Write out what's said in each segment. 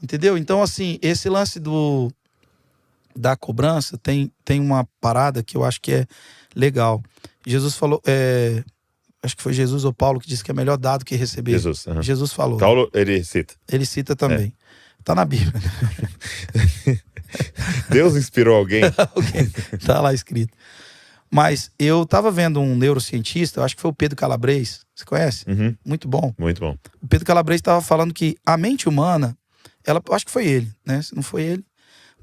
Entendeu? Então, assim, esse lance da cobrança tem uma parada que eu acho que é legal. Jesus falou, acho que foi Jesus ou Paulo que disse que é melhor dar do que receber. Jesus. Jesus falou. Paulo, ele cita. Ele cita também. Tá na Bíblia. Deus inspirou alguém? Tá lá escrito. Mas eu tava vendo um neurocientista, eu acho que foi o Pedro Calabres. Você conhece? Uhum. Muito bom. Muito bom. O Pedro Calabres estava falando que a mente humana, eu acho que foi ele, né? Se não foi ele,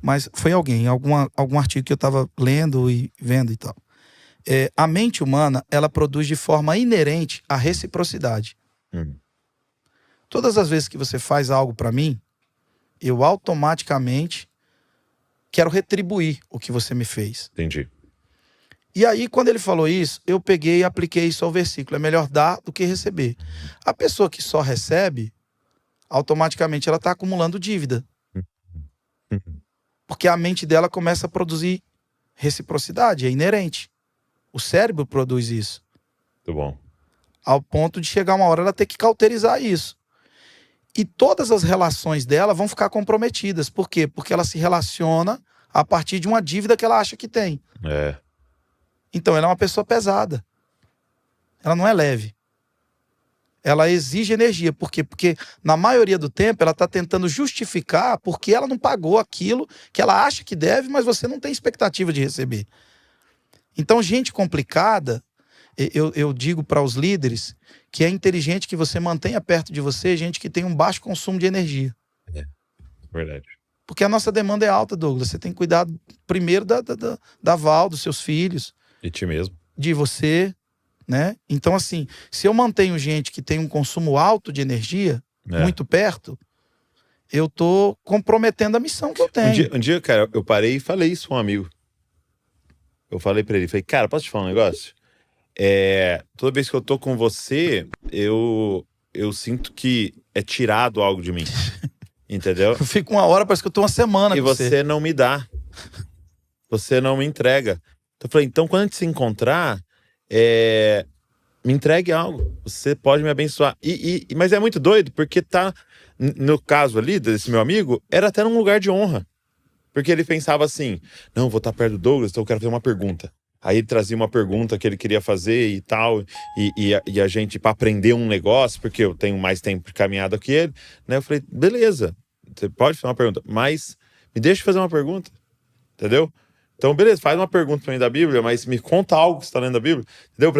mas foi alguém, algum artigo que eu tava lendo e vendo e tal. A mente humana, ela produz de forma inerente a reciprocidade. Todas as vezes que você faz algo para mim, eu automaticamente quero retribuir o que você me fez. Entendi. E aí, quando ele falou isso, eu peguei e apliquei isso ao versículo. É melhor dar do que receber. A pessoa que só recebe, automaticamente ela está acumulando dívida. Porque a mente dela começa a produzir reciprocidade, é inerente. O cérebro produz isso. Muito bom. Ao ponto de chegar uma hora ela ter que cauterizar isso. E todas as relações dela vão ficar comprometidas. Por quê? Porque ela se relaciona a partir de uma dívida que ela acha que tem. Então ela é uma pessoa pesada. Ela não é leve. Ela exige energia. Por quê? Porque na maioria do tempo ela está tentando justificar porque ela não pagou aquilo que ela acha que deve, mas você não tem expectativa de receber. Então, gente complicada, eu digo para os líderes que é inteligente que você mantenha perto de você gente que tem um baixo consumo de energia. Verdade. Porque a nossa demanda é alta, Douglas. Você tem que cuidar primeiro da Val, dos seus filhos. De ti mesmo. De você, né? Então, assim, se eu mantenho gente que tem um consumo alto de energia, muito perto, eu tô comprometendo a missão que eu tenho. Um dia, cara, eu parei e falei isso com um amigo. Eu falei pra ele, falei, cara, posso te falar um negócio? Toda vez que eu tô com você, eu sinto que é tirado algo de mim. Entendeu? Eu fico uma hora, parece que eu tô uma semana e com você não me dá. Você não me entrega. Então eu falei, então quando a gente se encontrar, me entregue algo. Você pode me abençoar. Mas é muito doido, porque tá, no caso ali desse meu amigo, era até num lugar de honra. Porque ele pensava assim, não, vou estar perto do Douglas, então eu quero fazer uma pergunta. Aí ele trazia uma pergunta que ele queria fazer e tal, e a gente, para aprender um negócio, porque eu tenho mais tempo de caminhada que ele, né? Eu falei, beleza, você pode fazer uma pergunta, mas me deixa fazer uma pergunta, entendeu? Então, beleza, faz uma pergunta pra mim da Bíblia, mas me conta algo que você tá lendo da Bíblia, entendeu?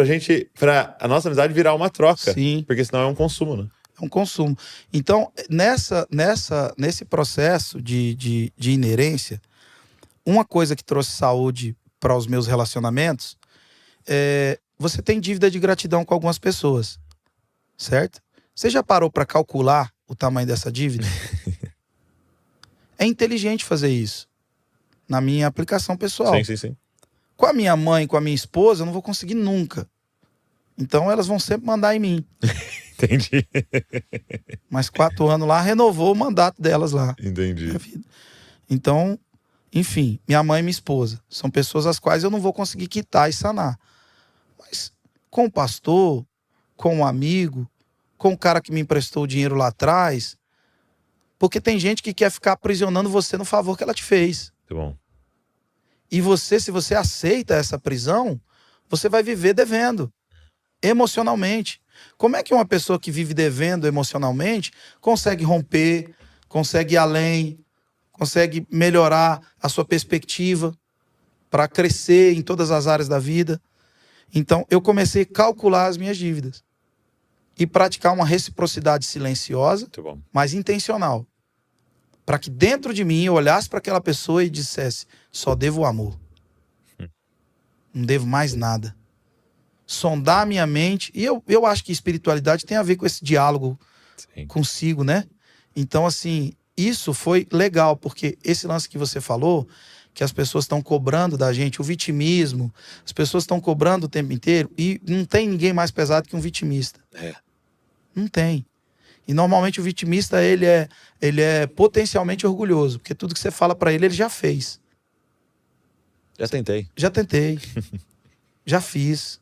Pra a nossa amizade virar uma troca. Sim. Porque senão é um consumo, né? É um consumo. Então, nesse processo de inerência, uma coisa que trouxe saúde para os meus relacionamentos você tem dívida de gratidão com algumas pessoas, certo? Você já parou para calcular o tamanho dessa dívida? É inteligente fazer isso. Na minha aplicação pessoal. Sim. Com a minha mãe, com a minha esposa, eu não vou conseguir nunca. Então elas vão sempre mandar em mim. Entendi. Mas 4 anos lá, renovou o mandato delas lá. Entendi. Então, enfim, minha mãe e minha esposa são pessoas às quais eu não vou conseguir quitar e sanar. Mas com o pastor, com um amigo, com o cara que me emprestou o dinheiro lá atrás, porque tem gente que quer ficar aprisionando você no favor que ela te fez. Muito bom. E você, se você aceita essa prisão, você vai viver devendo, emocionalmente. Como é que uma pessoa que vive devendo emocionalmente consegue romper, consegue ir além, consegue melhorar a sua perspectiva para crescer em todas as áreas da vida? Então, eu comecei a calcular as minhas dívidas e praticar uma reciprocidade silenciosa, mas intencional. Para que dentro de mim eu olhasse para aquela pessoa e dissesse, só devo o amor. Não devo mais nada. Sondar a minha mente. E eu acho que espiritualidade tem a ver com esse diálogo consigo, né? Então, assim, isso foi legal, porque esse lance que você falou, que as pessoas estão cobrando da gente, o vitimismo, as pessoas estão cobrando o tempo inteiro, e não tem ninguém mais pesado que um vitimista. Não tem. E normalmente o vitimista, ele é potencialmente orgulhoso, porque tudo que você fala pra ele já fez. Já tentei. Já tentei. Já fiz.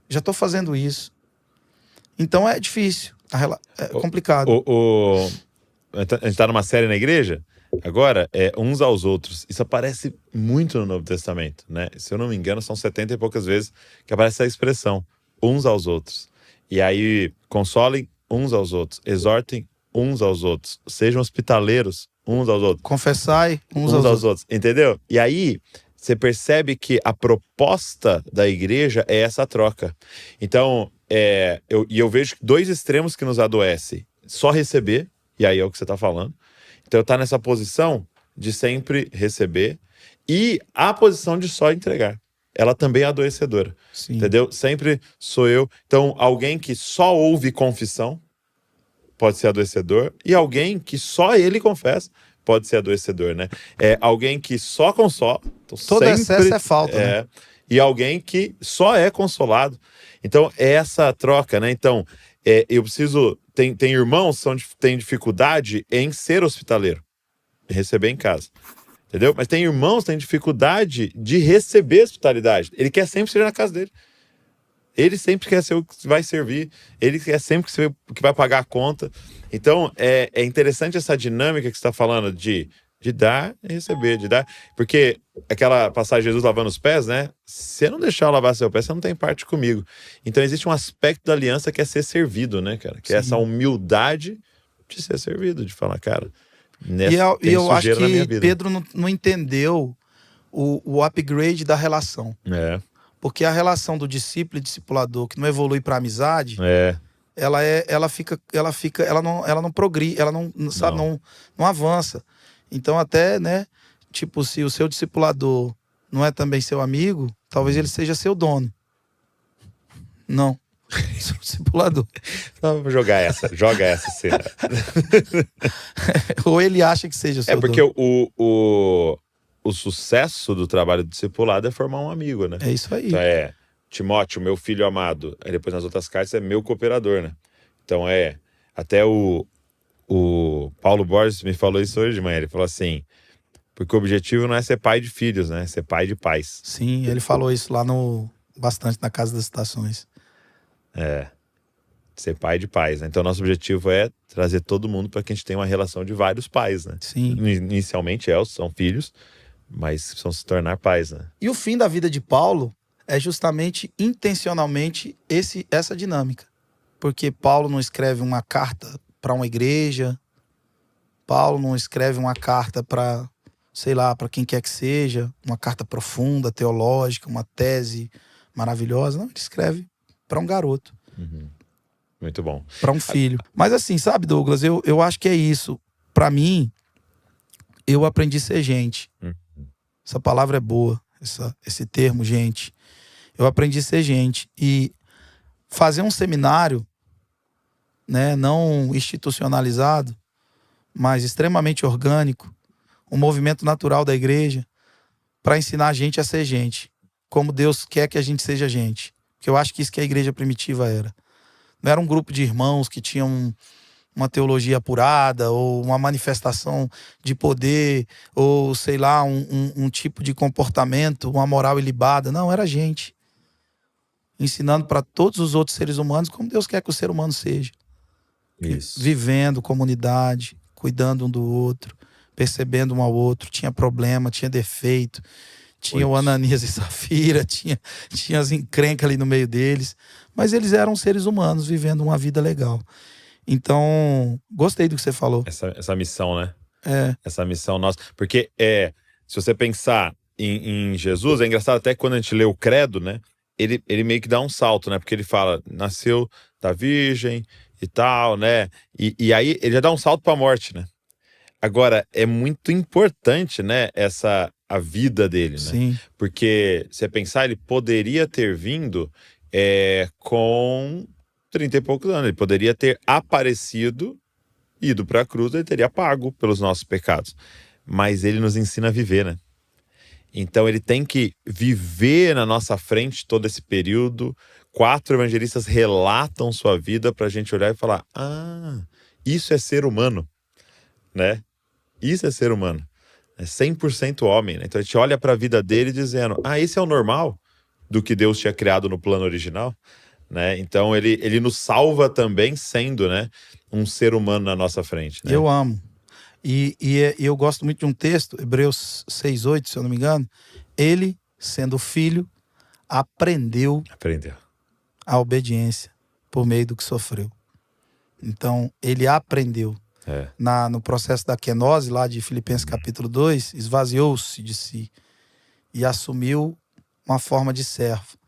Já tô fazendo isso. Então é difícil. É complicado. A gente tá numa série na igreja, agora é uns aos outros. Isso aparece muito no Novo Testamento, né? Se eu não me engano, são 70 e poucas vezes que aparece essa expressão, uns aos outros. E aí, consolem uns aos outros, exortem uns aos outros, sejam hospitaleiros uns aos outros. Confessai uns Uns aos outros. outros, entendeu? E aí, você percebe que a proposta da igreja é essa troca. Então, eu vejo dois extremos que nos adoecem. Só receber, e aí é o que você está falando. Então, eu estou nessa posição de sempre receber e a posição de só entregar. Ela também é adoecedora, Sim. entendeu? Sempre sou eu. Então, alguém que só ouve confissão pode ser adoecedor, e alguém que só ele confessa pode ser adoecedor, né? Alguém que só consola. Então Todo excesso é falta, né? E alguém que só é consolado. Então, é essa troca, né? Então, eu preciso... Tem irmãos que têm dificuldade em ser hospitaleiro, em receber em casa. Entendeu? Mas tem irmãos que têm dificuldade de receber hospitalidade. Ele quer sempre ser na casa dele. Ele sempre quer ser o que vai servir. Ele quer sempre ser o que vai pagar a conta. Então, é interessante essa dinâmica que você está falando de dar e receber, de dar. Porque aquela passagem de Jesus lavando os pés, né? Se eu não deixar eu lavar seu pé, você não tem parte comigo. Então, existe um aspecto da aliança que é ser servido, né, cara? Que é essa humildade de ser servido, de falar, cara, E eu acho na minha que vida. Pedro não entendeu o upgrade da relação. Porque a relação do discípulo e discipulador que não evolui para amizade, ela não progride, ela não avança. Então até, né, tipo, se o seu discipulador não é também seu amigo, talvez ele seja seu dono. Não. Seu discipulador. Então, joga essa cena. Ou ele acha que seja seu porque dono. o sucesso do trabalho do discipulado é formar um amigo, né? É isso aí. Então Timóteo, meu filho amado. Aí depois nas outras cartas é meu cooperador, né? Então até o Paulo Borges me falou isso hoje de manhã. Ele falou assim, porque o objetivo não é ser pai de filhos, né? É ser pai de pais. Sim, ele falou isso lá bastante na Casa das Estações. Ser pai de pais, né? Então nosso objetivo é trazer todo mundo para que a gente tenha uma relação de vários pais, né? Sim. Inicialmente são filhos, mas precisam se tornar pais, né? E o fim da vida de Paulo é justamente intencionalmente essa dinâmica. Porque Paulo não escreve uma carta para uma igreja, Paulo não escreve uma carta para, sei lá, para quem quer que seja, uma carta profunda, teológica, uma tese maravilhosa. Não, ele escreve para um garoto. Muito bom. Para um filho. Mas assim, sabe, Douglas, eu acho que é isso. Para mim, eu aprendi a ser gente. Essa palavra é boa, esse termo, gente. Eu aprendi a ser gente. E fazer um seminário, né, não institucionalizado, mas extremamente orgânico, um movimento natural da igreja, para ensinar a gente a ser gente, como Deus quer que a gente seja gente. Porque eu acho que isso que a igreja primitiva era. Não era um grupo de irmãos que tinham uma teologia apurada, ou uma manifestação de poder, ou sei lá, um tipo de comportamento, uma moral ilibada. Não, era gente. Ensinando para todos os outros seres humanos como Deus quer que o ser humano seja. Isso. Vivendo comunidade, cuidando um do outro, percebendo um ao outro. Tinha problema, tinha defeito, tinha o Ananias e Safira, tinha as encrencas ali no meio deles. Mas eles eram seres humanos vivendo uma vida legal. Então, gostei do que você falou. Essa missão, né? Essa missão nossa. Porque se você pensar em Jesus, é engraçado até quando a gente lê o credo, né? Ele meio que dá um salto, né? Porque ele fala, nasceu da virgem e tal, né? E aí ele já dá um salto para a morte, né? Agora, é muito importante, né? A vida dele, né? Sim. Porque, se você pensar, ele poderia ter vindo com 30 e poucos anos. Ele poderia ter aparecido, ido para a cruz, ele teria pago pelos nossos pecados. Mas ele nos ensina a viver, né? Então ele tem que viver na nossa frente todo esse período. 4 evangelistas relatam sua vida para a gente olhar e falar, isso é ser humano, né? Isso é ser humano. É 100% homem, né? Então a gente olha para a vida dele dizendo, esse é o normal do que Deus tinha criado no plano original, né? Então ele nos salva também sendo, né, um ser humano na nossa frente, né? Eu amo. E eu gosto muito de um texto, Hebreus 6:8, se eu não me engano. Ele, sendo filho, aprendeu Aprendeu. a obediência por meio do que sofreu. Então, ele aprendeu. É. No processo da kenose, lá de Filipenses capítulo 2, esvaziou-se de si e assumiu uma forma de servo.